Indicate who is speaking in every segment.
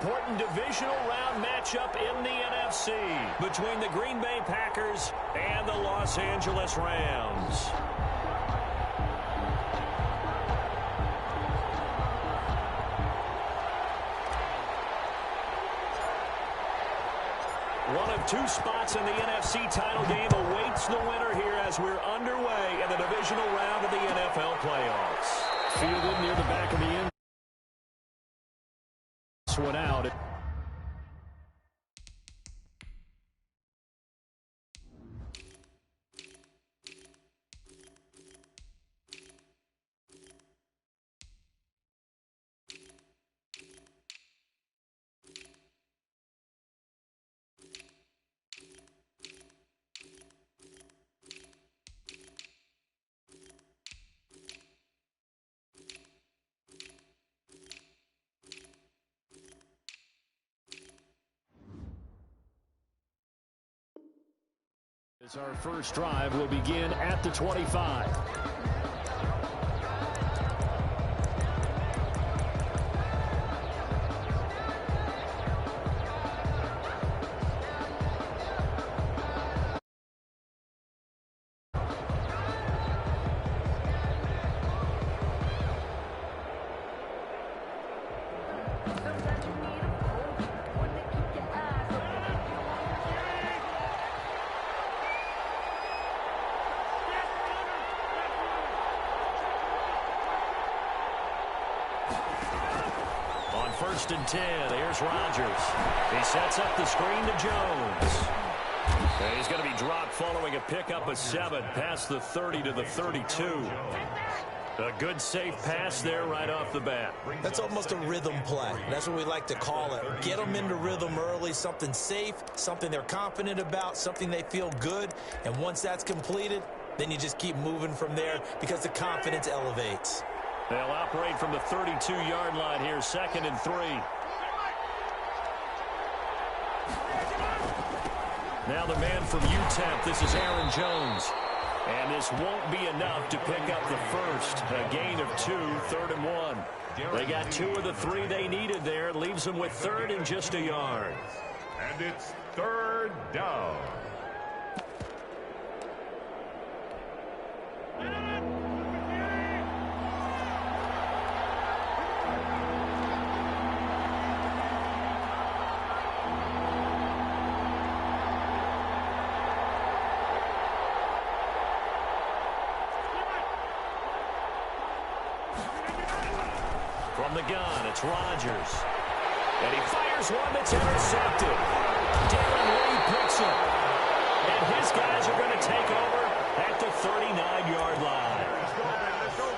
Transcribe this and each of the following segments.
Speaker 1: important divisional round matchup in the NFC between the Green Bay Packers and the Los Angeles Rams. One of two spots in the NFC title game awaits the winner here as we're underway in the divisional round of the NFL playoffs. Fielded near the back of the end. One out. As our first drive will begin at the 25. First and 10. Here's Rodgers. He sets up the screen to Jones. And he's going to be dropped following a pickup of 7 past the 30 to the 32. A good safe pass there right off the bat.
Speaker 2: That's almost a rhythm play. That's what we like to call it. Get them into rhythm early, something safe, something they're confident about, something they feel good. And once that's completed, then you just keep moving from there because the confidence elevates.
Speaker 1: They'll operate from the 32-yard line here, 2nd and 3. Now the man from UTEP, this is Aaron Jones. And this won't be enough to pick up the first. A gain of 2, 3rd and 1. They got 2 of the 3 they needed there. Leaves them with 3rd and just a yard.
Speaker 3: And it's 3rd down.
Speaker 1: From the gun, it's Rodgers. And he fires one that's intercepted. Darren Reed picks it. And his guys are going to take over at the 39-yard line.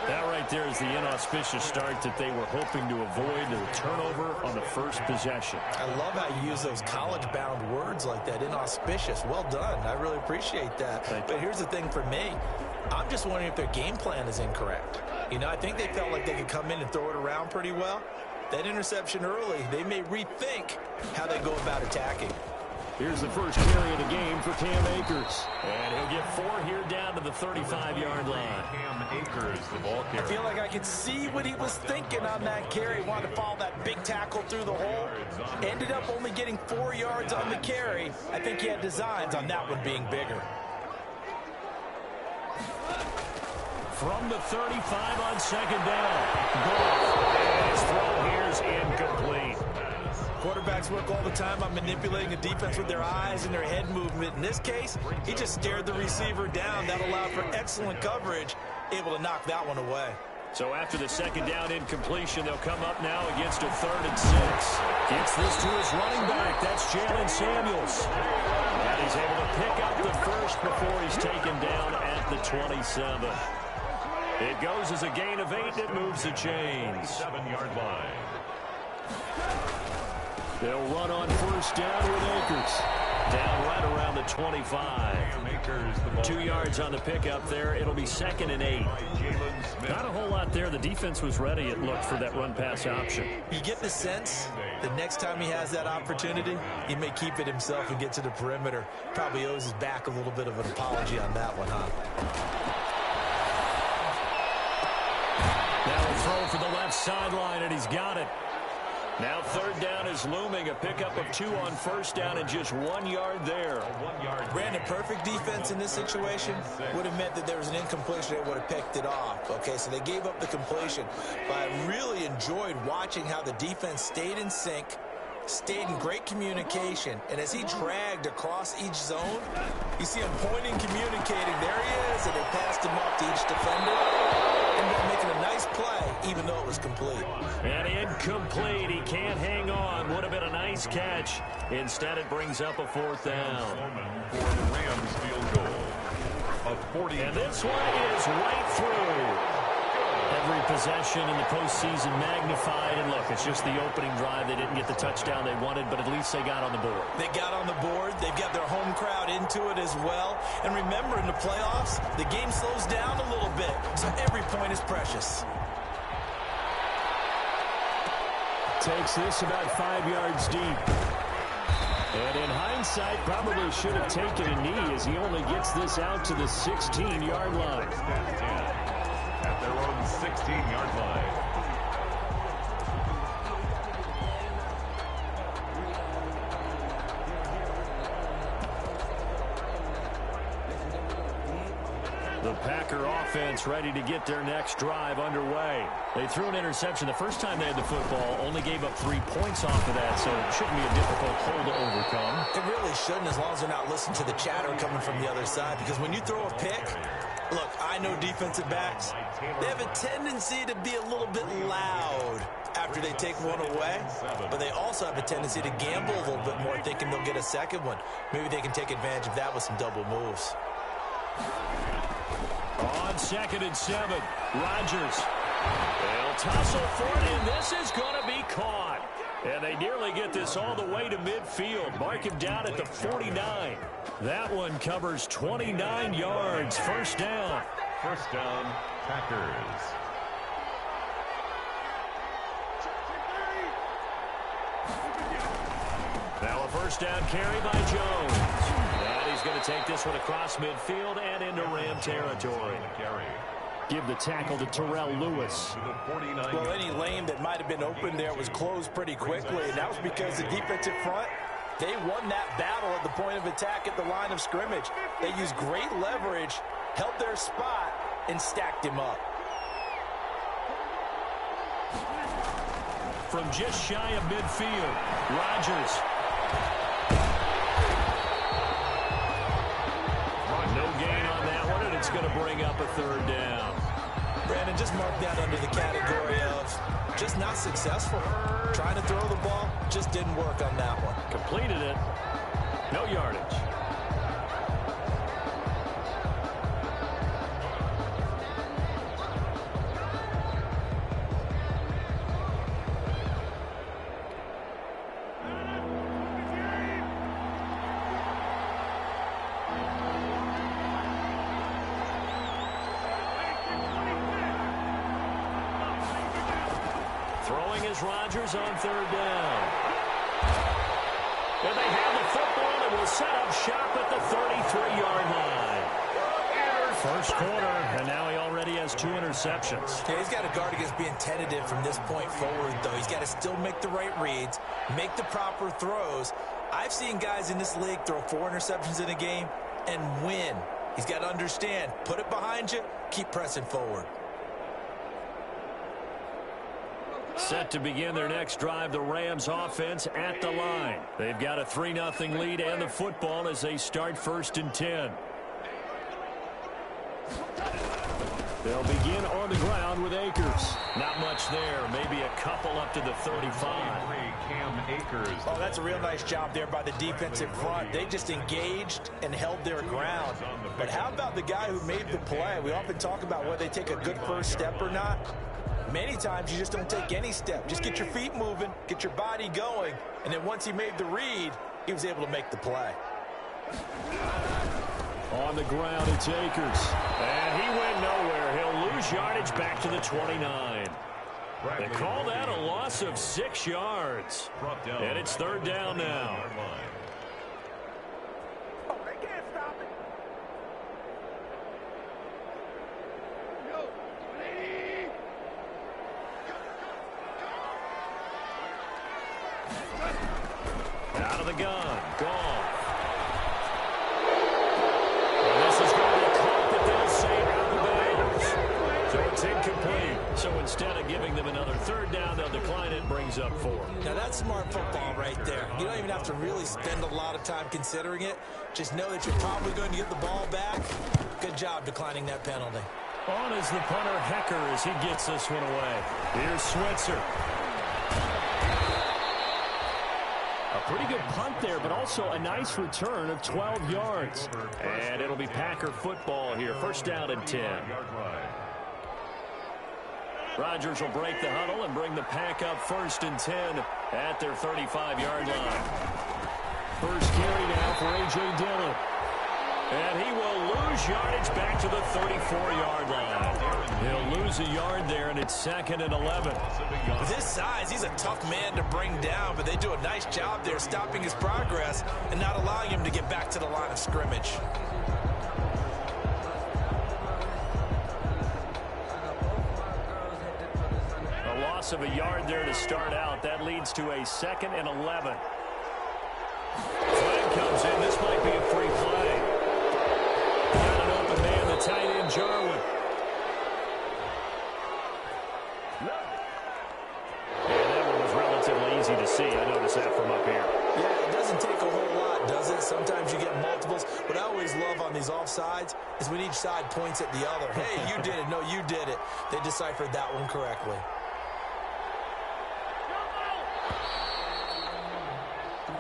Speaker 1: That right there is the inauspicious start that they were hoping to avoid, the turnover on the first possession.
Speaker 2: I love how you use those college-bound words like that, inauspicious. Well done. I really appreciate that. But here's the thing for me. I'm just wondering if their game plan is incorrect. You know, I think they felt like they could come in and throw it around pretty well. That interception early, they may rethink how they go about attacking.
Speaker 1: Here's the first carry of the game for Cam Akers. And he'll get 4 here down to the 35-yard line.
Speaker 3: Cam Akers, the ball carrier.
Speaker 2: I feel like I could see what he was thinking on that carry. He wanted to follow that big tackle through the hole. Ended up only getting 4 yards on the carry. I think he had designs on that one being bigger.
Speaker 1: From the 35 on 2nd down. Goff. And his throw here is incomplete.
Speaker 2: Quarterbacks work all the time on manipulating the defense with their eyes and their head movement. In this case, he just stared the receiver down. That allowed for excellent coverage, able to knock that one away.
Speaker 1: So after the 2nd down incompletion, they'll come up now against a 3rd and 6. Gets this to his running back. That's Jalen Samuels. And he's able to pick up the first before he's taken down at the 27. It goes as a gain of 8, and it moves the chains.
Speaker 3: 7-yard line.
Speaker 1: They'll run on 1st down with Akers. Down right around the 25. 2 yards on the pickup there. It'll be 2nd and 8. Not a whole lot there. The defense was ready, it looked, for that run-pass option.
Speaker 2: You get the sense the next time he has that opportunity, he may keep it himself and get to the perimeter. Probably owes his back a little bit of an apology on that one, huh?
Speaker 1: Now a throw for the left sideline, and he's got it. Now third down is looming. A pickup of 2 on first down and just 1 yard there.
Speaker 2: Brandon, perfect defense in this situation would have meant that there was an incompletion that would have picked it off. Okay, so they gave up the completion. But I really enjoyed watching how the defense stayed in sync, stayed in great communication, and as he dragged across each zone, you see him pointing, communicating. There he is, and they passed him up to each defender. Ended up making a nice play, even though it was complete.
Speaker 1: And incomplete. He can't hang on. Would have been a nice catch. Instead, it brings up a 4th down.
Speaker 3: For the Rams field goal of 40.
Speaker 1: And this one is right through. Every possession in the postseason magnified. And look, it's just the opening drive. They didn't get the touchdown they wanted, but at least they got on the board.
Speaker 2: They got on the board. They've got their home crowd into it as well. And remember, in the playoffs, the game slows down a little bit, so every point is precious.
Speaker 1: Takes this about 5 yards deep. And in hindsight, probably should have taken a knee as he only gets this out to the 16-yard line.
Speaker 3: At their own 16-yard line.
Speaker 1: The Packer offense ready to get their next drive underway. They threw an interception the first time they had the football, only gave up 3 points off of that, so it shouldn't be a difficult hole to overcome.
Speaker 2: It really shouldn't, as long as they're not listening to the chatter coming from the other side, because when you throw a pick, look, I know defensive backs, they have a tendency to be a little bit loud after they take one away, but they also have a tendency to gamble a little bit more, thinking they'll get a second one. Maybe they can take advantage of that with some double moves.
Speaker 1: On 2nd and 7, Rodgers. They'll tussle for it, and this is going to be caught. And they nearly get this all the way to midfield. Mark him down at the 49. That one covers 29 yards. First down.
Speaker 3: First down, Packers.
Speaker 1: Now a first down carry by Jones. And he's going to take this one across midfield and into Ram territory. Give the tackle to Terrell Lewis.
Speaker 2: Well, any lane that might have been open there was closed pretty quickly, and that was because the defensive front, they won that battle at the point of attack at the line of scrimmage. They used great leverage, held their spot, and stacked him up.
Speaker 1: From just shy of midfield, Rodgers. No gain on that one, and it's going to bring up a 3rd down.
Speaker 2: Brandon, just mark that under the category of just not successful. Trying to throw the ball, just didn't work on that one.
Speaker 1: Completed it. No yardage. Throwing is Rodgers on 3rd down. And they have the football and will set up shop at the 33-yard line. First quarter, and now he already has 2 interceptions.
Speaker 2: Yeah, he's got to guard against being tentative from this point forward, though. He's got to still make the right reads, make the proper throws. I've seen guys in this league throw 4 interceptions in a game and win. He's got to understand, put it behind you, keep pressing forward.
Speaker 1: Set to begin their next drive, the Rams offense at the line. They've got a 3-0 lead and the football as they start 1st and 10. They'll begin on the ground with Akers. Not much there, maybe a couple up to the 35.
Speaker 2: Oh, that's a real nice job there by the defensive front. They just engaged and held their ground. But how about the guy who made the play? We often talk about whether they take a good first step or not. Many times you just don't take any step. Just get your feet moving, get your body going, and then once he made the read, he was able to make the play.
Speaker 1: On the ground, it's Akers. And he went nowhere. He'll lose yardage back to the 29. They call that a loss of 6 yards. And it's 3rd down now.
Speaker 4: Oh, they can't stop it.
Speaker 1: of the gun. Gone. And this is going to be caught, but they'll save out the Bears. So it's incomplete. So instead of giving them another third down, they'll decline it, brings up 4.
Speaker 2: Now, that's smart football right there. You don't even have to really spend a lot of time considering it. Just know that you're probably going to get the ball back. Good job declining that penalty.
Speaker 1: On is the punter, Hecker, as he gets this one away. Here's Switzer. A pretty good punt there, but also a nice return of 12 yards. And it'll be Packer football here. First down and 10. Rodgers will break the huddle and bring the Pack up 1st and 10 at their 35-yard line. First carry now for A.J. Dillon. And he will lose yardage back to the 34-yard line. He'll lose a yard there, and it's 2nd and 11.
Speaker 2: With his size, he's a tough man to bring down, but they do a nice job there stopping his progress and not allowing him to get back to the line of scrimmage.
Speaker 1: A loss of a yard there to start out. That leads to a 2nd and 11. Flag comes in. This might be a free play. Got an open man, the tight end, Jarwin. And that one was relatively easy to see. I noticed that from up here.
Speaker 2: Yeah, it doesn't take a whole lot, does it? Sometimes you get multiples. What I always love on these offsides is when each side points at the other. Hey, you did it. No, you did it. They deciphered that one correctly.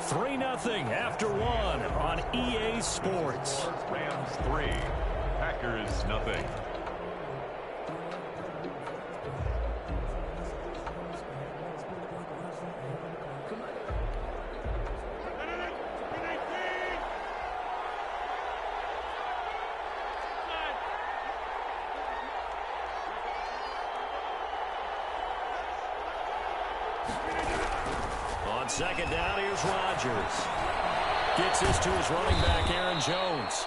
Speaker 1: 3-0 after 1 on EA Sports.
Speaker 3: Rams 3, Packers 0.
Speaker 1: On 2nd down, here's Rodgers. Gets this to his running back, Aaron Jones.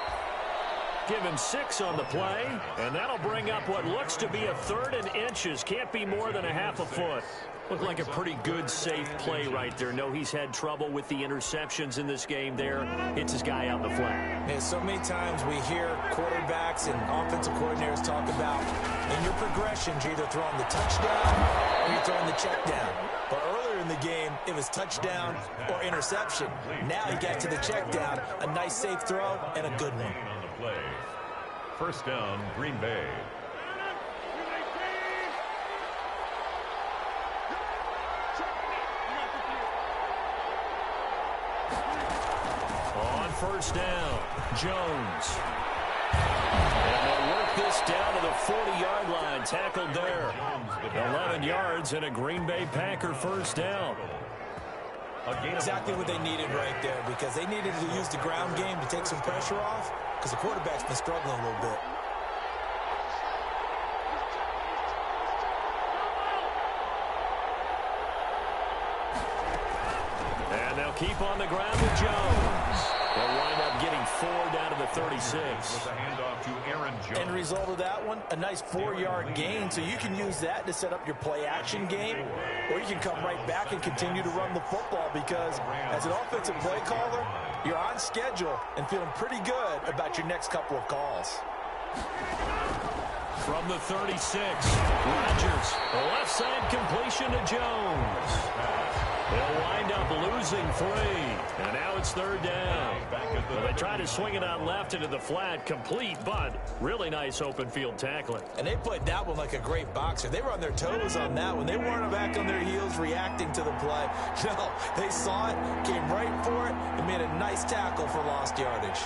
Speaker 1: Give him 6 on the play, and that'll bring up what looks to be a 3rd and inches. Can't be more than a half a foot. Looked like a pretty good, safe play right there. No, he's had trouble with the interceptions in this game there. Hits his guy out in the flat.
Speaker 2: Yeah, so many times we hear quarterbacks and offensive coordinators talk about in your progressions, you're either throwing the touchdown or you're throwing the check down. But earlier in the game, it was touchdown or interception. Now he got to the check down, a nice safe throw, and a good one.
Speaker 3: On the play. First down, Green Bay.
Speaker 1: On first down, Jones. And they'll work this down to the 40-yard line. Tackled there. 11 yards and a Green Bay Packer first down.
Speaker 2: Exactly what they needed right there, because they needed to use the ground game to take some pressure off, because the quarterback's been struggling a little bit.
Speaker 1: And they'll keep on the ground with Jones. They'll wind up getting 4 down to the 36.
Speaker 3: With a handoff to Aaron Jones.
Speaker 2: End result of that one, a nice 4-yard gain, so you can use that to set up your play-action game, or you can come right back and continue to run the football, because as an offensive play caller, you're on schedule and feeling pretty good about your next couple of calls.
Speaker 1: From the 36, Rodgers, the left side completion to Jones. They'll wind up losing 3, and now it's 3rd down. Well, they try to swing it out left into the flat, complete, but really nice open field tackling.
Speaker 2: And they played that one like a great boxer. They were on their toes on that one. They weren't back on their heels reacting to the play. No, they saw it, came right for it, and made a nice tackle for lost yardage.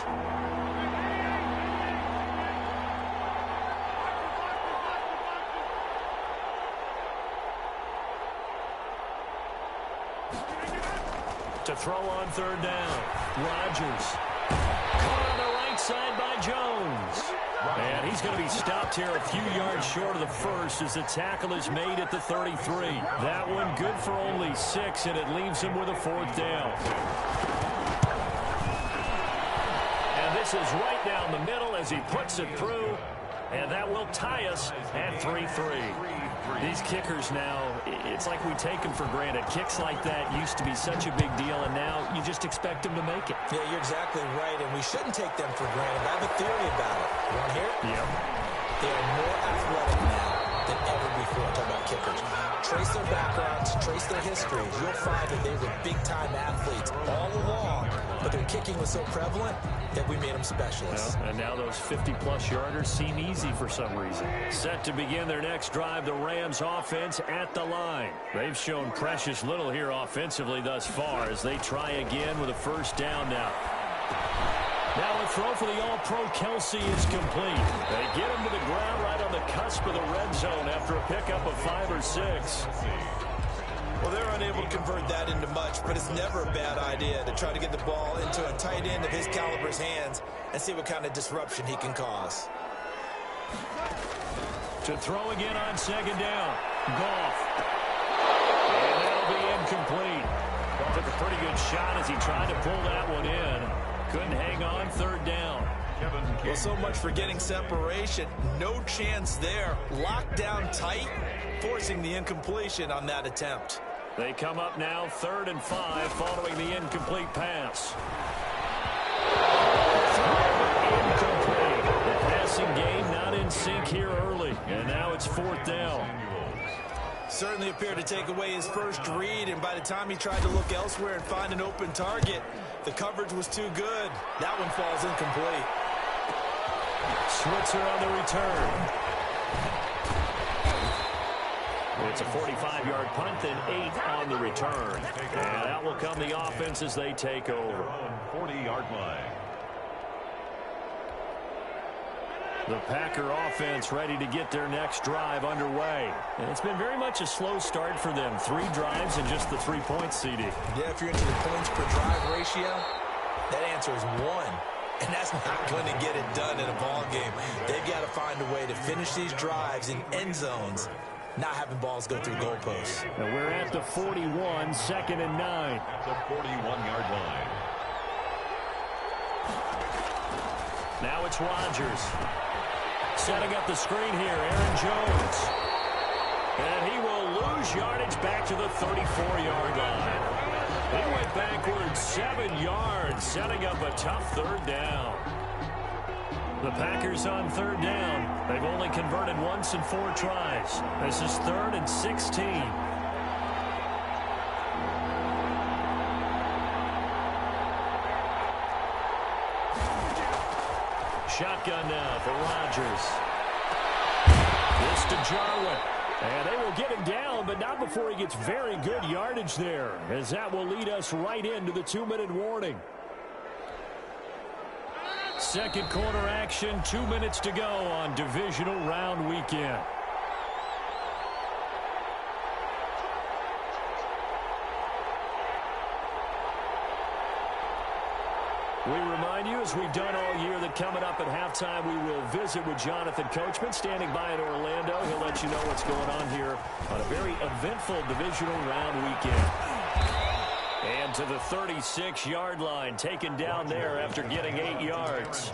Speaker 1: To throw on 3rd down, Rodgers. Caught on the right side by Jones. And he's going to be stopped here a few yards short of the first as the tackle is made at the 33. That one good for only 6, and it leaves him with a 4th down. And this is right down the middle as he puts it through. And that will tie us at 3-3. These kickers now, it's like we take them for granted. Kicks like that used to be such a big deal, and now you just expect them to make it.
Speaker 2: Yeah, you're exactly right, and we shouldn't take them for granted. I have a theory about it. You want to hear it?
Speaker 1: Yep.
Speaker 2: They are more athletic now than ever before. Talk about kickers. Trace their backgrounds, trace their histories. You'll find that they were big-time athletes all along, but their kicking was so prevalent that we made them specialists.
Speaker 1: Well, and now those 50-plus yarders seem easy for some reason. Set to begin their next drive, the Rams offense at the line. They've shown precious little here offensively thus far as they try again with a first down now. Now a throw for the All-Pro Kelsey is complete. They get him to the ground right on the cusp of the red zone after a pickup of 5 or 6.
Speaker 2: Well, they're unable to convert that into much, but it's never a bad idea to try to get the ball into a tight end of his caliber's hands and see what kind of disruption he can cause.
Speaker 1: To throw again on second down. Goff. And that'll be incomplete. Well, took a pretty good shot as he tried to pull that one in. Couldn't hang on, third down.
Speaker 2: Well, so much for getting separation. No chance there. Locked down tight, forcing the incompletion on that attempt.
Speaker 1: They come up now, 3rd and 5, following the incomplete pass. Incomplete. The passing game not in sync here early, and now it's 4th down.
Speaker 2: Certainly appeared to take away his first read, and by the time he tried to look elsewhere and find an open target, the coverage was too good. That one falls incomplete.
Speaker 1: Switzer on the return. It's a 45-yard punt, then 8 on the return. And out will come the offense as they take over.
Speaker 3: 40-yard line.
Speaker 1: The Packer offense ready to get their next drive underway. And it's been very much a slow start for them. 3 drives and just the 3 points, CD.
Speaker 2: Yeah, if you're into the points per drive ratio, that answer is 1. And that's not going to get it done in a ball game. They've got to find a way to finish these drives in end zones, not having balls go through goalposts.
Speaker 1: And we're at the 41, 2nd and 9.
Speaker 3: The 41-yard line.
Speaker 1: Now it's Rodgers. Setting up the screen here, Aaron Jones. And he will lose yardage back to the 34-yard line. He went backwards 7 yards, setting up a tough 3rd down. The Packers on 3rd down. They've only converted once in 4 tries. This is 3rd and 16. Shotgun now for Rodgers. This to Jarwin. And they will get him down, but not before he gets very good yardage there, as that will lead us right into the 2-minute warning. Second quarter action, 2 minutes to go on divisional round weekend. We remind you, as we've done all year, that coming up at halftime, we will visit with Jonathan Coachman, standing by in Orlando. He'll let you know what's going on here on a very eventful divisional round weekend. And to the 36-yard line, taken down there after getting 8 yards.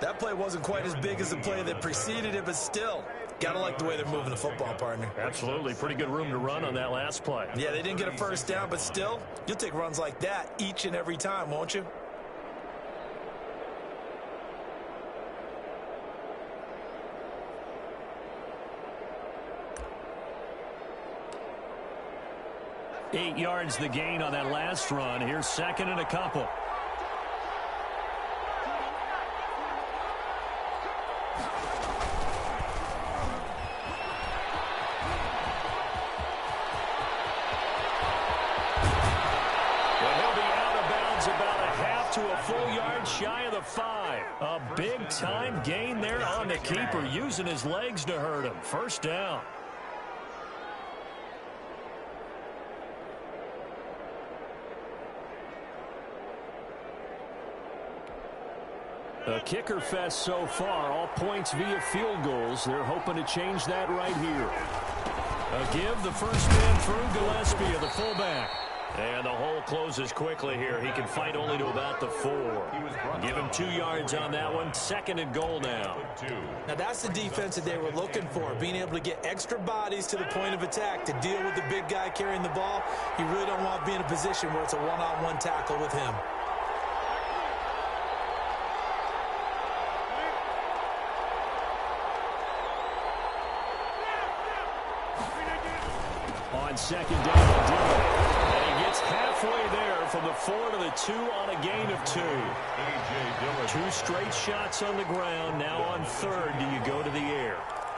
Speaker 2: That play wasn't quite as big as the play that preceded it, but still, gotta like the way they're moving the football, partner.
Speaker 1: Absolutely. Pretty good room to run on that last play.
Speaker 2: Yeah, they didn't get a first down, but still, you'll take runs like that each and every time, won't you?
Speaker 1: Eight yards the gain on that last run. Here's 2nd and a couple. To a full yard shy of the 5. A big-time gain there on the keeper, using his legs to hurt him. First down. A kicker fest so far, all points via field goals. They're hoping to change that right here. A give, the first man through, Gillespie, the fullback. And the hole closes quickly here. He can fight only to about the 4. Give him 2 yards on that one. 2nd and goal now.
Speaker 2: Now that's the defense that they were looking for, being able to get extra bodies to the point of attack to deal with the big guy carrying the ball. You really don't want to be in a position where it's a one-on-one tackle with him.
Speaker 1: On 2nd down, and he gets halfway there from the 4 to the 2 on a gain of 2. 2 straight shots on the ground. Now on 3rd, do you go to the air?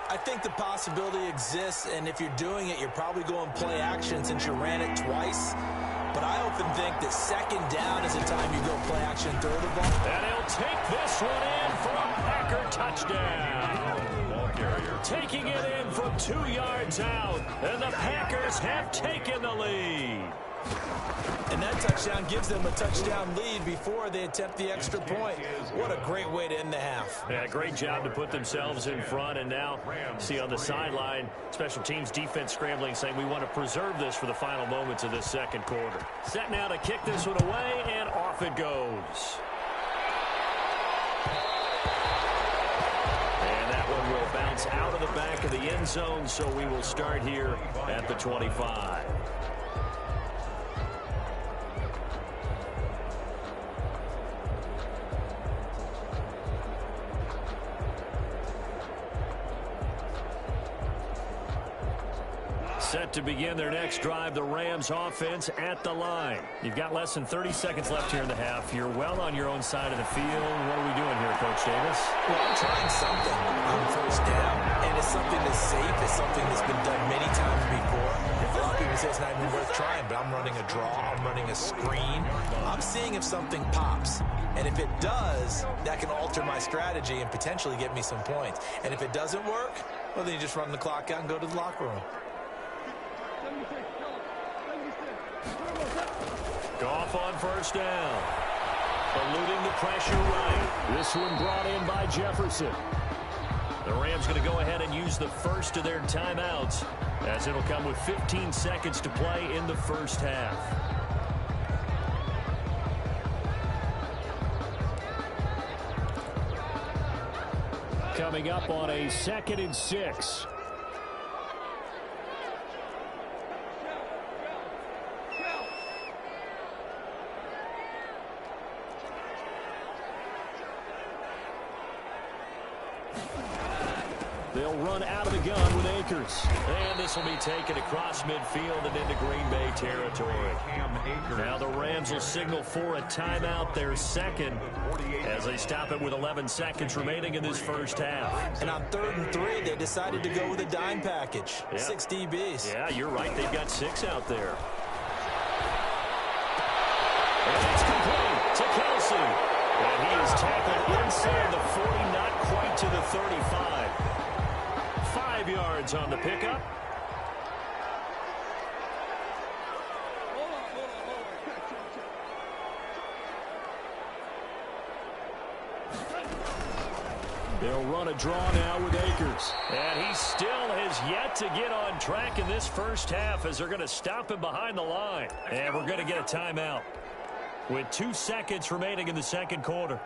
Speaker 2: I think the possibility exists, and if you're doing it, you're probably going play action since you ran it twice. But I often think that 2nd down is the time you go play action and throw the ball.
Speaker 1: And he'll take this one in for a Packer touchdown. Ball carrier taking it in from 2 yards out, and the Packers have taken the lead.
Speaker 2: And that touchdown gives them a touchdown lead before they attempt the extra point. What a great way to end the half.
Speaker 1: Yeah, great job to put themselves in front. And now, see on the sideline, special teams defense scrambling, saying we want to preserve this for the final moments of this 2nd quarter. Set now to kick this one away, and off it goes. And that one will bounce out of the back of the end zone, so we will start here at the 25. Set to begin their next drive, the Rams offense at the line. You've got less than 30 seconds left here in the half. You're well on your own side of the field. What are we doing here, Coach Davis?
Speaker 2: Well, I'm trying something on 1st down, and it's something that's safe. It's something that's been done many times before. A lot of people say it's not even worth trying, but I'm running a draw. I'm running a screen. I'm seeing if something pops. And if it does, that can alter my strategy and potentially get me some points. And if it doesn't work, well, then you just run the clock out and go to the locker room.
Speaker 1: Goff on 1st down. Eluding the pressure right. This one brought in by Jefferson. The Rams going to go ahead and use the first of their timeouts, as it'll come with 15 seconds to play in the 1st half. Coming up on a 2nd and 6. They'll run out of the gun with Akers. And this will be taken across midfield and into Green Bay territory. Now the Rams will signal for a timeout, their 2nd, as they stop it with 11 seconds remaining in this 1st half.
Speaker 2: And on 3rd and 3, they decided to go with a dime package. Yeah. 6 DBs.
Speaker 1: Yeah, you're right. They've got 6 out there. And it's complete to Kelsey. And he is tackled inside the 40, not quite to the 35. 5 yards on the pickup. They'll run a draw now with Akers. And he still has yet to get on track in this 1st half, as they're going to stop him behind the line. And we're going to get a timeout with 2 seconds remaining in the 2nd quarter.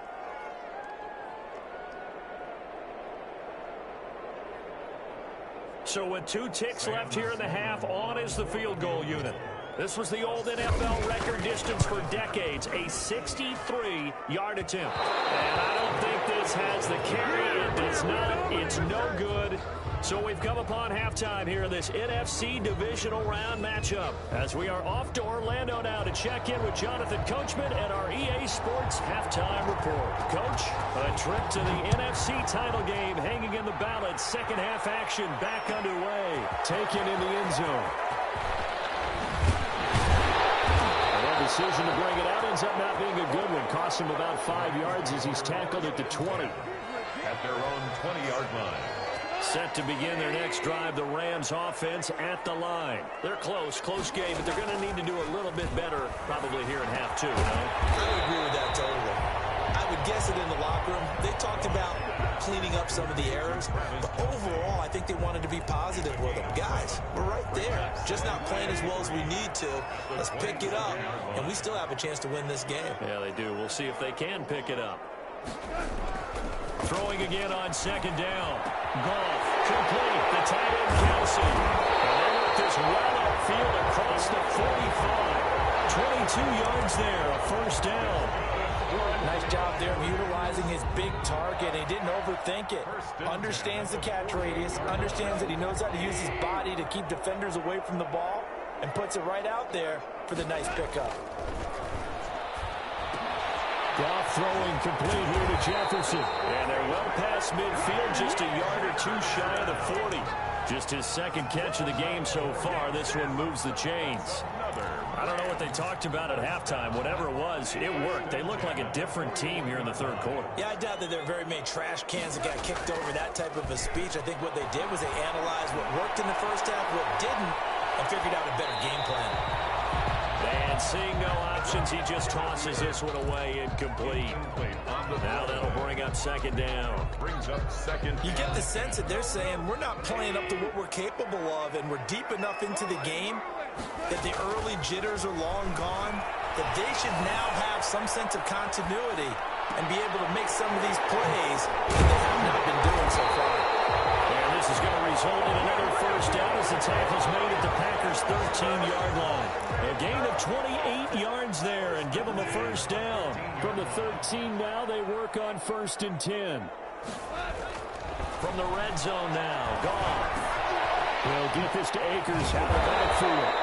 Speaker 1: So with 2 ticks left here in the half, on is the field goal unit. This was the old NFL record distance for decades, a 63-yard attempt. And I don't think this has the carry. It does not. It's no good. So we've come upon halftime here in this NFC divisional round matchup, as we are off to Orlando now to check in with Jonathan Coachman and our EA Sports halftime report. Coach, a trip to the NFC title game hanging in the balance. 2nd half action back underway. Taken in the end zone. The decision to bring it out ends up not being a good one. Costs him about 5 yards as he's tackled at the 20.
Speaker 3: At their own 20-yard line.
Speaker 1: Set to begin their next drive, the Rams offense at the line. They're close game, but they're going to need to do a little bit better probably here in half 2, you know?
Speaker 2: I would agree with that totally. I would guess it in the locker room. They talked about cleaning up some of the errors, but overall, I think they wanted to be positive with them. Guys, we're right there, just not playing as well as we need to. Let's pick it up, and we still have a chance to win this game.
Speaker 1: Yeah, they do. We'll see if they can pick it up. Throwing again on second down. Goff, complete. The tight end, Kelsey. And they let this well upfield across the 45. 22 yards there, a first down.
Speaker 5: Nice job there of utilizing his big target. He didn't overthink it. Understands the catch radius. Understands that he knows how to use his body to keep defenders away from the ball. And puts it right out there for the nice pickup.
Speaker 1: Goff throwing complete here to Jefferson. And they're well past midfield, just a yard or two shy of the 40. Just his second catch of the game so far. This one moves the chains. I don't know what they talked about at halftime. Whatever it was, it worked. They look like a different team here in the third quarter.
Speaker 5: Yeah, I doubt that there are very many trash cans that got kicked over that type of a speech. I think what they did was they analyzed what worked in the first half, what didn't, and figured out a better game plan.
Speaker 1: And seeing no options, he just tosses this one away incomplete. Now that'll bring up second down.
Speaker 5: You get the sense that they're saying we're not playing up to what we're capable of, and we're deep enough into the game that the early jitters are long gone, that they should now have some sense of continuity and be able to make some of these plays that they have not been doing so far.
Speaker 1: And this is going to result in another first down as the tackle's made at the Packers' 13-yard line. A gain of 28 yards there and give them a first down. From the 13 now, they work on 1st and 10. From the red zone now, Goff. He'll get this to Akers out of the backfield.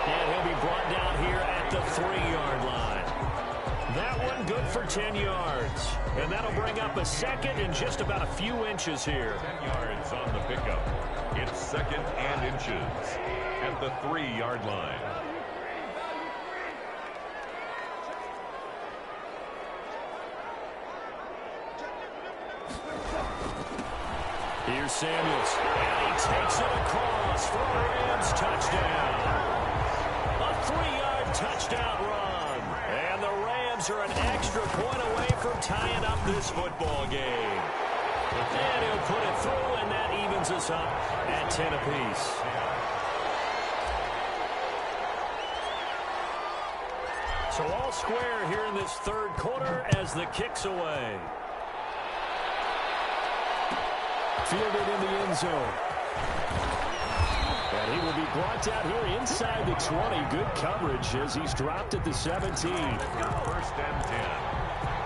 Speaker 1: And he'll be brought down here at the 3-yard line. That one good for 10 yards. And that'll bring up a second and just about a few inches here.
Speaker 3: 10 yards on the pickup. It's second and inches at the 3-yard line.
Speaker 1: Here's Samuels. And he takes it across for a Rams touchdown. A 3-yard touchdown run. And the Rams are an extra point away from tying up this football game. And he'll put it through, and that evens us up at 10 apiece. So all square here in this third quarter as the kick's away. Fielded in the end zone. And he will be brought down here inside the 20. Good coverage as he's dropped at the 17.
Speaker 3: 1st and 10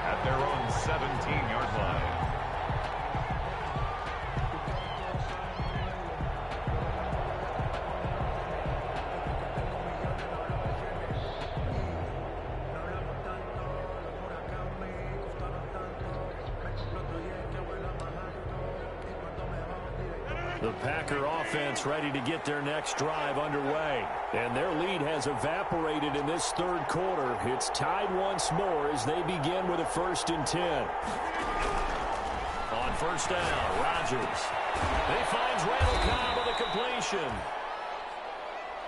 Speaker 3: at their own 17-yard line.
Speaker 1: The Packer offense ready to get their next drive underway. And their lead has evaporated in this third quarter. It's tied once more as they begin with a 1st and 10. On 1st down, Rodgers. He finds Randall Cobb with a completion.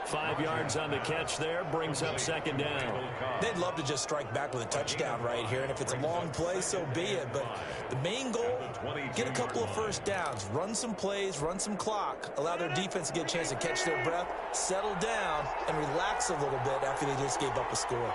Speaker 1: 5 yards on the catch there, brings up second down.
Speaker 5: They'd love to just strike back with a touchdown right here, and if it's a long play, so be it. But the main goal, get a couple of first downs, run some plays, run some clock, allow their defense to get a chance to catch their breath, settle down, and relax a little bit after they just gave up a score.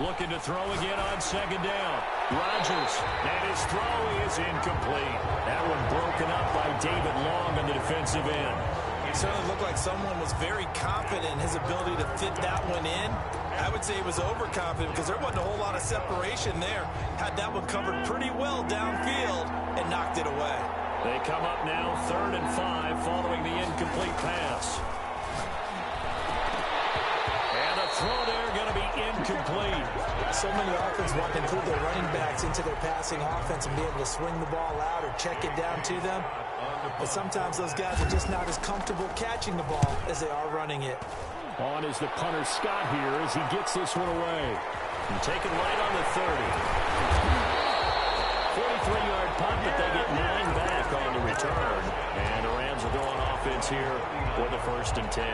Speaker 1: Looking to throw again on second down. Rodgers, and his throw is incomplete. That one broken up by David Long on the defensive end.
Speaker 5: It certainly looked like someone was very confident in his ability to fit that one in. I would say he was overconfident because there wasn't a whole lot of separation there. Had that one covered pretty well downfield and knocked it away.
Speaker 1: They come up now 3rd and 5 following the incomplete pass. And the throw there going to be incomplete.
Speaker 5: So many offenses want to include their running backs into their passing offense and be able to swing the ball out or check it down to them. But sometimes those guys are just not as comfortable catching the ball as they are running it.
Speaker 1: On is the punter Scott here as he gets this one away. And taken right on the 30. 43-yard punt, but they get 9 back on the return. And the Rams are going off offense here for the 1st and 10.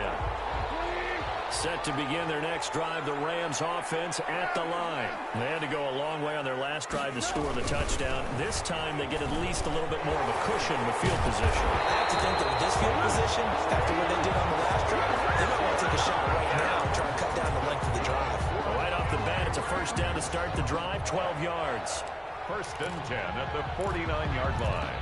Speaker 1: Set to begin their next drive, the Rams offense at the line. They had to go a long way on their last drive to score the touchdown. This time they get at least a little bit more of a cushion with field position.
Speaker 5: I have to think that with this field position, after what they did on the last drive, they might want to take a shot right now and try to cut down the length of the drive.
Speaker 1: Right off the bat, it's a 1st down to start the drive, 12 yards.
Speaker 3: 1st and 10 at the 49-yard line.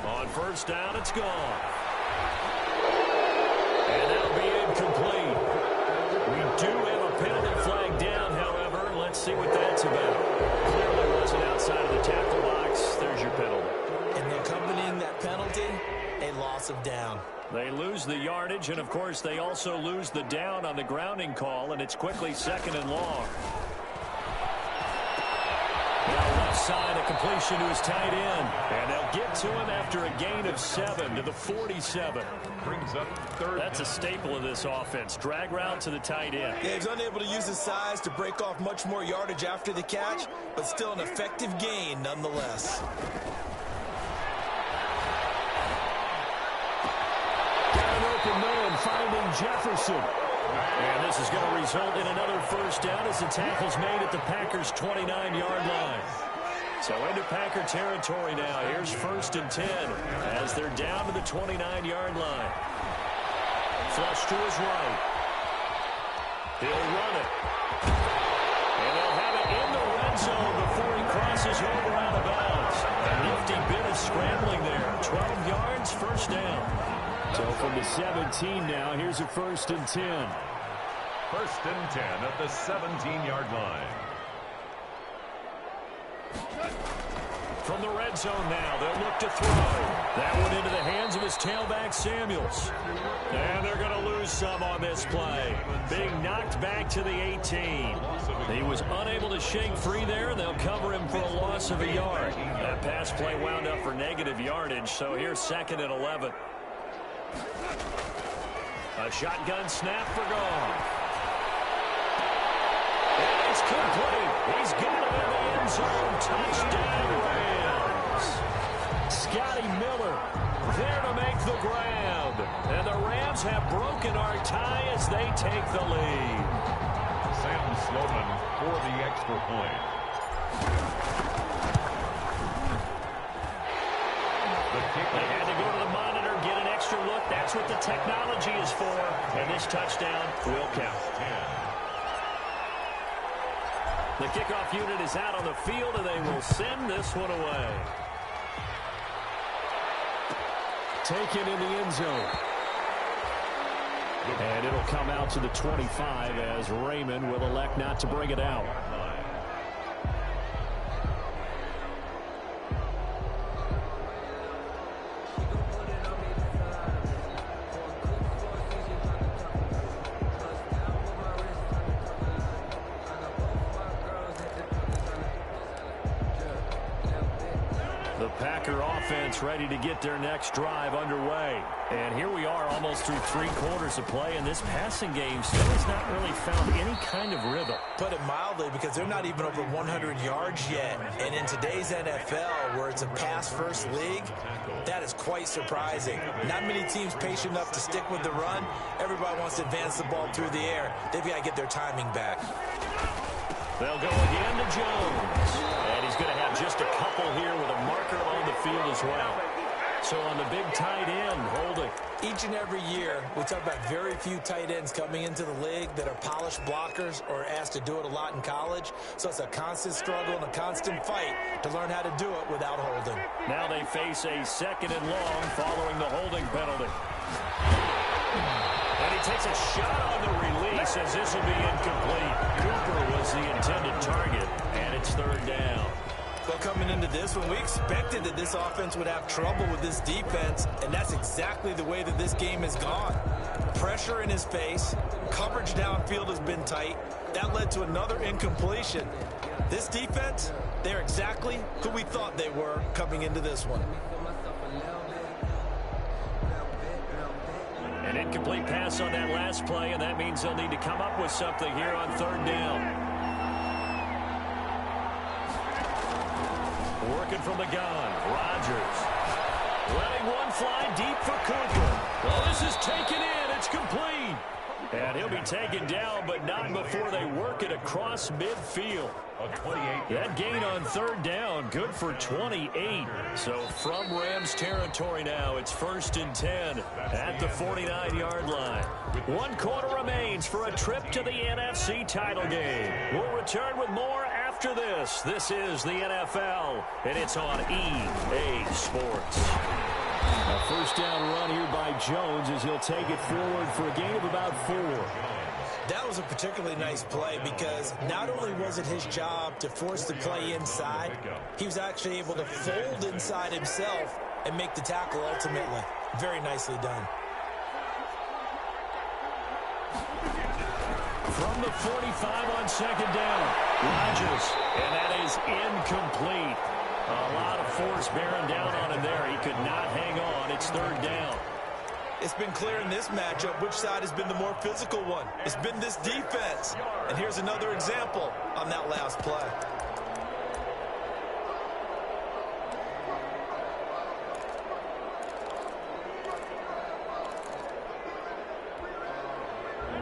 Speaker 1: On 1st down, it's gone. And that'll be incomplete. We do have a penalty flag down, however. Let's see what that's about. Clearly wasn't outside of the tackle box. There's your penalty.
Speaker 5: And accompanying that penalty, a loss of down.
Speaker 1: They lose the yardage, and, of course, they also lose the down on the grounding call, and it's quickly 2nd and long. Now left side, a completion to his tight end. And they'll get to him after a gain of 7 to the 47.
Speaker 3: Brings up 3rd.
Speaker 1: That's a staple of this offense. Drag route to the tight end.
Speaker 5: Yeah, he's unable to use his size to break off much more yardage after the catch, but still an effective gain nonetheless.
Speaker 1: Got an open man finding Jefferson. And this is going to result in another 1st down as the tackle's made at the Packers' 29-yard line. So into Packer territory now. Here's 1st and 10 as they're down to the 29-yard line. Flush to his right. He'll run it. And they'll have it in the red zone before he crosses over out of bounds. A nifty bit of scrambling there. 12 yards, 1st down. So from the 17 now, here's a 1st and 10.
Speaker 3: 1st and 10 at the 17-yard line.
Speaker 1: From the red zone now, they'll look to throw. That one into the hands of his tailback, Samuels. And they're going to lose some on this play. Being knocked back to the 18. He was unable to shake free there, and they'll cover him for a loss of a yard. That pass play wound up for negative yardage, so here's 2nd and 11. A shotgun snap for Goff. And it's complete. He's got it in the end zone. Touchdown, Rams. Scotty Miller there to make the grab. And the Rams have broken our tie as they take the lead.
Speaker 3: Sam Sloman for the extra point.
Speaker 1: They had to go to the monitor, get an extra look. That's what the technology is for. And this touchdown will count. The kickoff unit is out on the field, and they will send this one away. Taken in the end zone. And it'll come out to the 25 as Raymond will elect not to bring it out. Packer offense ready to get their next drive underway. And here we are almost through 3/4 of play, and this passing game still has not really found any kind of rhythm.
Speaker 5: Put it mildly, because they're not even over 100 yards yet. And in today's NFL, where it's a pass-first league, that is quite surprising. Not many teams patient enough to stick with the run. Everybody wants to advance the ball through the air. They've got to get their timing back.
Speaker 1: They'll go again to Jones. And he's going to have just a couple here with a marker on the field as well. So on the big tight end, holding.
Speaker 5: Each and every year, we talk about very few tight ends coming into the league that are polished blockers or asked to do it a lot in college. So it's a constant struggle and a constant fight to learn how to do it without holding.
Speaker 1: Now they face a 2nd and long following the holding penalty. And he takes a shot on the release as this will be incomplete. Cooper was the intended target, and it's 3rd down.
Speaker 5: Well, coming into this one, we expected that this offense would have trouble with this defense, and that's exactly the way that this game has gone. Pressure in his face, coverage downfield has been tight. That led to another incompletion. This defense, they're exactly who we thought they were coming into this one.
Speaker 1: An incomplete pass on that last play, and that means they'll need to come up with something here on 3rd down. Working from the gun. Rodgers. Letting one fly deep for Cooper. Well, this is taken in. It's complete. And he'll be taken down, but not before they work it across midfield. That gain on third down, good for 28. So from Rams territory now, it's 1st and 10 at the 49-yard line. 1 quarter remains for a trip to the NFC title game. We'll return with more after this. This is the NFL, and it's on EA Sports. A first down run here by Jones as he'll take it forward for a gain of about 4.
Speaker 5: That was a particularly nice play because not only was it his job to force the play inside, he was actually able to fold inside himself and make the tackle ultimately. Very nicely done.
Speaker 1: From the 45 on second down, Rodgers, and that is incomplete. A lot of force bearing down on him there. He could not hang on. It's third down.
Speaker 5: It's been clear in this matchup which side has been the more physical one. It's been this defense. And here's another example on that last play.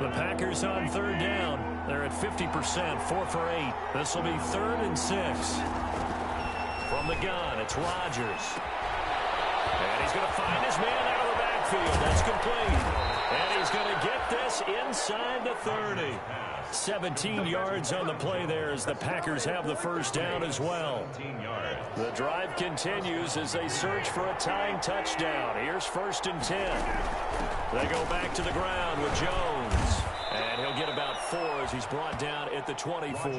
Speaker 1: The Packers on third down. They're at 50%, 4 for 8. This will be 3rd and 6. From the gun, it's Rodgers. And he's going to find his man out of the backfield. That's complete. And he's going to get this inside the 30. 17 yards on the play there as the Packers have the first down as well. The drive continues as they search for a tying touchdown. Here's 1st and 10. They go back to the ground with Jones. And he'll get about 4 as he's brought down at the 24.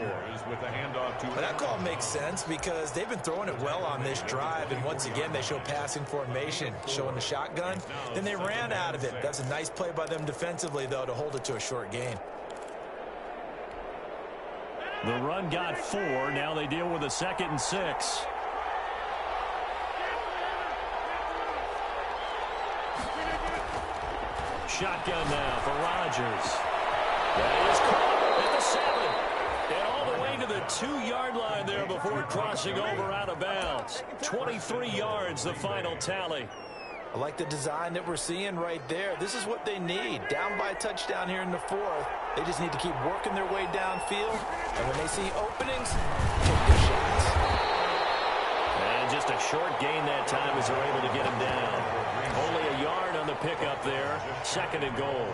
Speaker 5: That call makes sense because they've been throwing it well on this drive. And once again, they show passing formation, showing the shotgun. Then they ran out of it. That's a nice play by them defensively, though, to hold it to a short gain.
Speaker 1: The run got 4. Now they deal with a 2nd and 6. Shotgun now for Rodgers. That is caught at the 7. And all the way to the 2-yard line there before crossing over out of bounds. 23 yards, the final tally.
Speaker 5: I like the design that we're seeing right there. This is what they need. Down by a touchdown here in the 4th. They just need to keep working their way downfield. And when they see openings, take their shots.
Speaker 1: And just a short gain that time as they're able to get him down. Only a yard on the pickup there. 2nd and goal.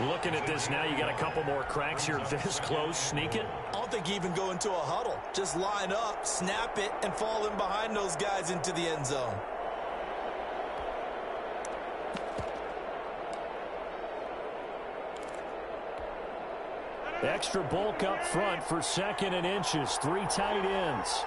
Speaker 1: Looking at this now, you got a couple more cracks here this close. Sneak it.
Speaker 5: I don't think you even go into a huddle. Just line up, snap it, and fall in behind those guys into the end zone.
Speaker 1: Extra bulk up front for 2nd and inches. 3 tight ends.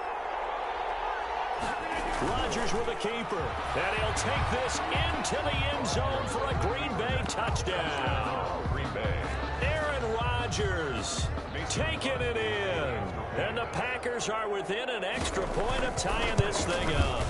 Speaker 1: Rodgers with a keeper. And he'll take this into the end zone for a Green Bay touchdown.
Speaker 3: Green Bay.
Speaker 1: Aaron Rodgers taking it in. And the Packers are within an extra point of tying this thing up.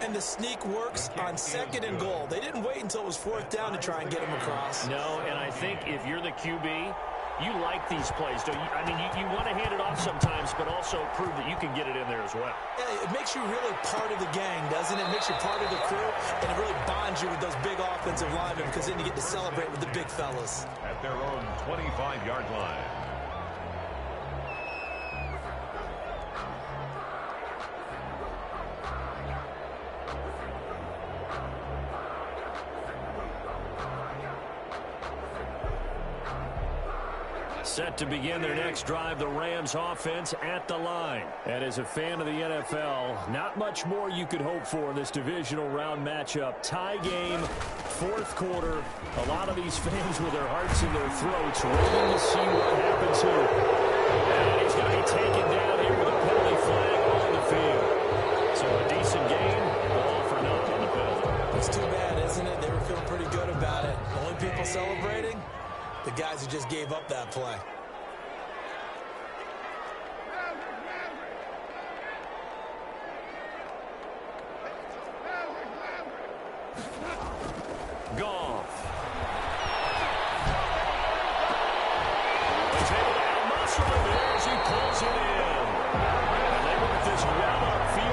Speaker 5: And the sneak works on 2nd and goal. They didn't wait until it was 4th down to try and get him across.
Speaker 1: No, and I think if you're the QB, you like these plays, don't you? I mean, you want to hand it off sometimes, but also prove that you can get it in there as well.
Speaker 5: Yeah, it makes you really part of the gang, doesn't it? It makes you part of the crew, and it really bonds you with those big offensive linemen because then you get to celebrate with the big fellas.
Speaker 3: At their own 25-yard line.
Speaker 1: Set to begin their next drive, the Rams offense at the line. And as a fan of the NFL, not much more you could hope for in this divisional round matchup. Tie game, 4th quarter. A lot of these fans with their hearts in their throats waiting to see what happens here. And he's going to be taken down here with a penalty flag on the field. So a decent game, all for naught on the penalty.
Speaker 5: It's too bad, isn't it? They were feeling pretty good about it. Only people celebrating? The guys who just gave up that play.
Speaker 1: Goff. He's able to outmuscle him there as he pulls it in. And they work this well upfield.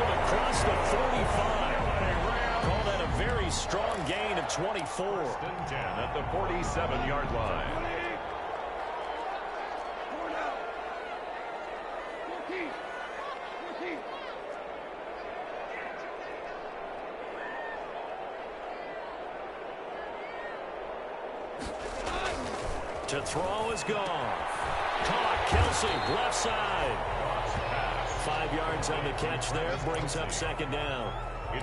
Speaker 1: very strong gain of 24.
Speaker 3: First and 10 at the 47-yard line.
Speaker 1: To throw is gone. Caught. Kelsey, left side. 5 yards on the catch there. Brings up second down.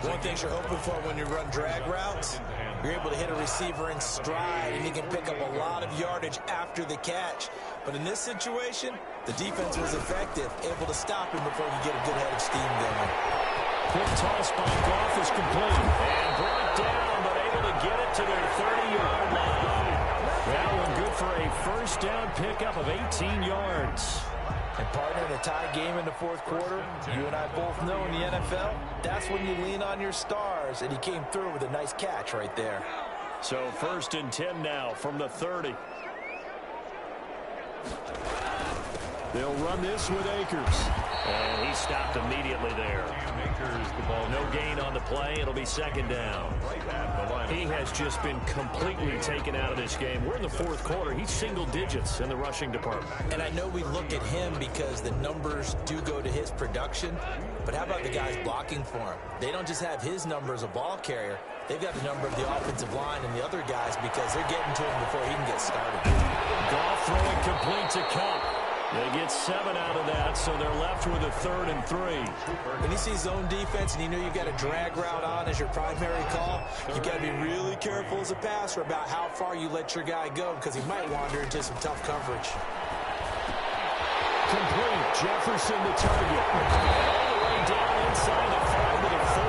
Speaker 5: One thing you're hoping for when you run drag routes, you're able to hit a receiver in stride, and he can pick up a lot of yardage after the catch. But in this situation, the defense was effective, able to stop him before he get a good head of steam going.
Speaker 1: Quick toss by Goff is complete. And brought down, but able to get it to their 30-yard line. That one good for a first down pickup of 18 yards.
Speaker 5: And partner, in a tie game in the fourth quarter, you and I both know in the NFL, that's when you lean on your stars, and he came through with a nice catch right there.
Speaker 1: So first and 10 now from the 30. They'll run this with Akers. And he stopped immediately there. No gain on the play. It'll be second down. He has just been completely taken out of this game. We're in the fourth quarter. He's single digits in the rushing department.
Speaker 5: And I know we look at him because the numbers do go to his production. But how about the guys blocking for him? They don't just have his number as a ball carrier. They've got the number of the offensive line and the other guys because they're getting to him before he can get started.
Speaker 1: Goff throwing complete to Cup. They get 7 out of that, so they're left with a 3rd and 3.
Speaker 5: When you see zone defense and you know you've got a drag route on as your primary call, you've got to be really careful as a passer about how far you let your guy go because he might wander into some tough coverage.
Speaker 1: Complete. Jefferson the target. All the way down inside the 5 to the 4.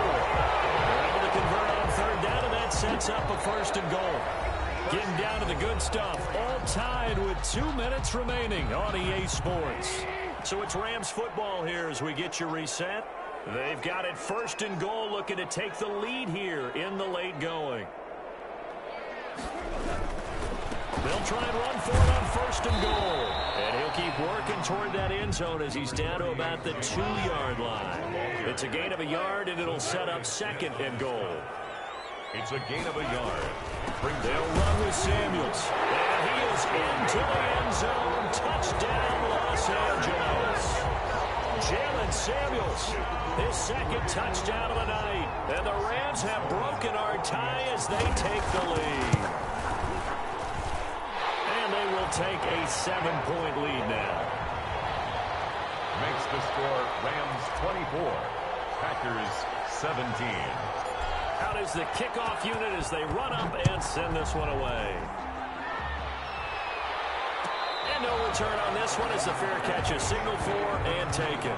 Speaker 1: They're able to convert on 3rd down, and that sets up a 1st and goal. Getting down to the good stuff. All tied with 2 minutes remaining on EA Sports. So it's Rams football here as we get you reset. They've got it 1st and goal, looking to take the lead here in the late going. They'll try and run for it on 1st and goal. And he'll keep working toward that end zone as he's down to about the 2-yard line. It's a gain of a yard, and it'll set up 2nd and goal.
Speaker 3: It's a gain of a yard.
Speaker 1: They'll run with Samuels. And he is into the end zone. Touchdown, Los Angeles. Jalen Samuels, his 2nd touchdown of the night. And the Rams have broken our tie as they take the lead. And they will take a 7-point lead now.
Speaker 3: Makes the score Rams 24, Packers 17.
Speaker 1: Out is the kickoff unit as they run up and send this one away. And no return on this one as the fair catch is signaled for and taken.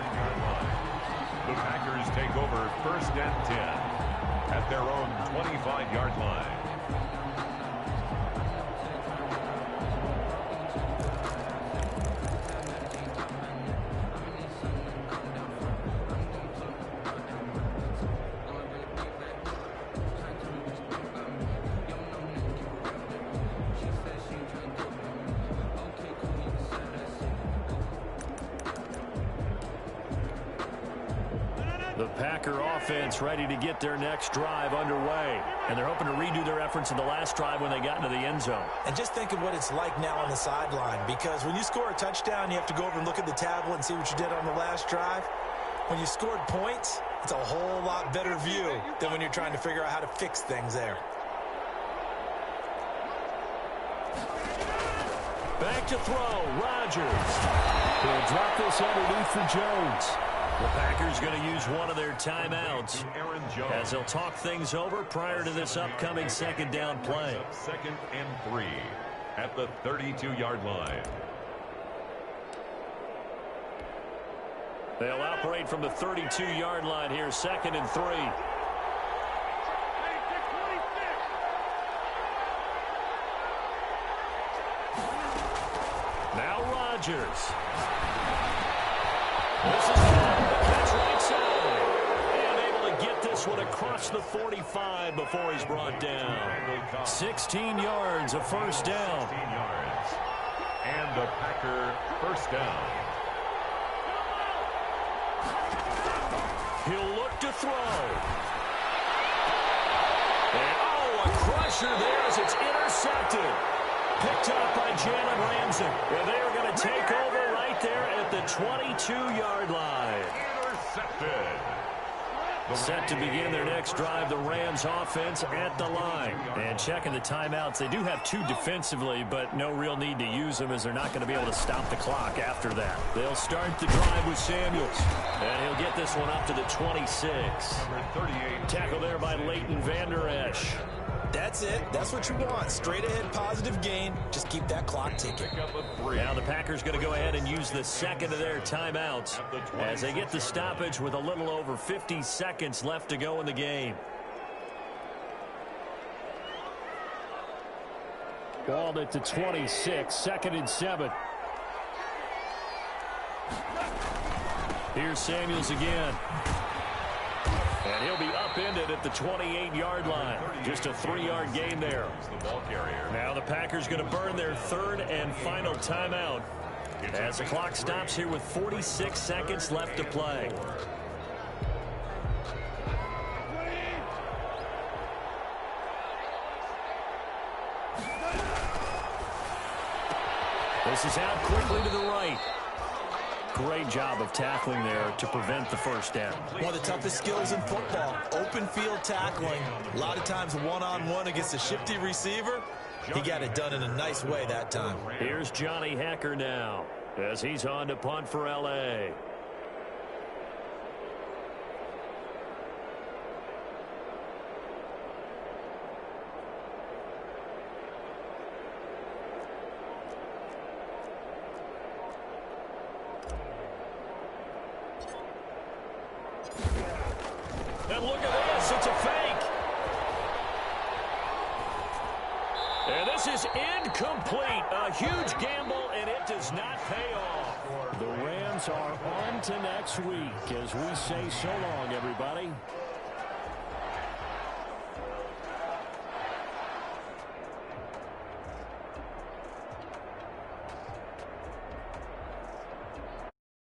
Speaker 3: The Packers take over 1st and 10 at their own 25-yard line.
Speaker 1: The Packer offense ready to get their next drive underway. And they're hoping to redo their efforts in the last drive when they got into the end zone.
Speaker 5: And just think of what it's like now on the sideline, because when you score a touchdown, you have to go over and look at the tablet and see what you did on the last drive. When you scored points, it's a whole lot better view than when you're trying to figure out how to fix things there.
Speaker 1: Back to throw, Rodgers. He'll drop this underneath for Jones. The Packers going to use one of their timeouts as they'll talk things over prior to this upcoming 2nd down play.
Speaker 3: 2nd and 3 at the 32-yard line.
Speaker 1: They'll operate from the 32-yard line here, 2nd and 3. Now Rodgers. This is the catch right side. And able to get this one across the 45 before he's brought down. 16 yards, a 1st down.
Speaker 3: 16 yards. And the Packer 1st down. He'll look to throw.
Speaker 1: And, oh, a crusher there as it's intercepted. Picked up by Jalen Ramsey. And they are going to take over right there at the 22-yard line.
Speaker 3: Intercepted.
Speaker 1: Set to begin their next drive, the Rams offense at the line. And checking the timeouts, they do have 2 defensively, but no real need to use them as they're not going to be able to stop the clock after that. They'll start the drive with Samuels. And he'll get this one up to the 26.
Speaker 3: Number 38.
Speaker 1: Tackle there by Leighton Vander Esch.
Speaker 5: That's it. That's what you want. Straight ahead, positive gain. Just keep that clock ticking.
Speaker 1: Now the Packers going to go ahead and use the second of their timeouts as they get the stoppage with a little over 50 seconds left to go in the game. Ball at the 26, 2nd and 7. Here's Samuels again. And he'll be upended at the 28-yard line. Just a 3-yard gain there. Now the Packers going to burn their 3rd and final timeout as the clock stops here with 46 seconds left to play. This is out quickly to the right. Great job of tackling there to prevent the first down.
Speaker 5: One of the toughest skills in football, open field tackling. A lot of times one-on-one against a shifty receiver. He got it done in a nice way that time.
Speaker 1: Here's Johnny Hacker now as he's on to punt for L.A. And look at this, it's a fake. And this is incomplete. A huge gamble, and it does not pay off. The Rams are on to next week as we say so long, everybody.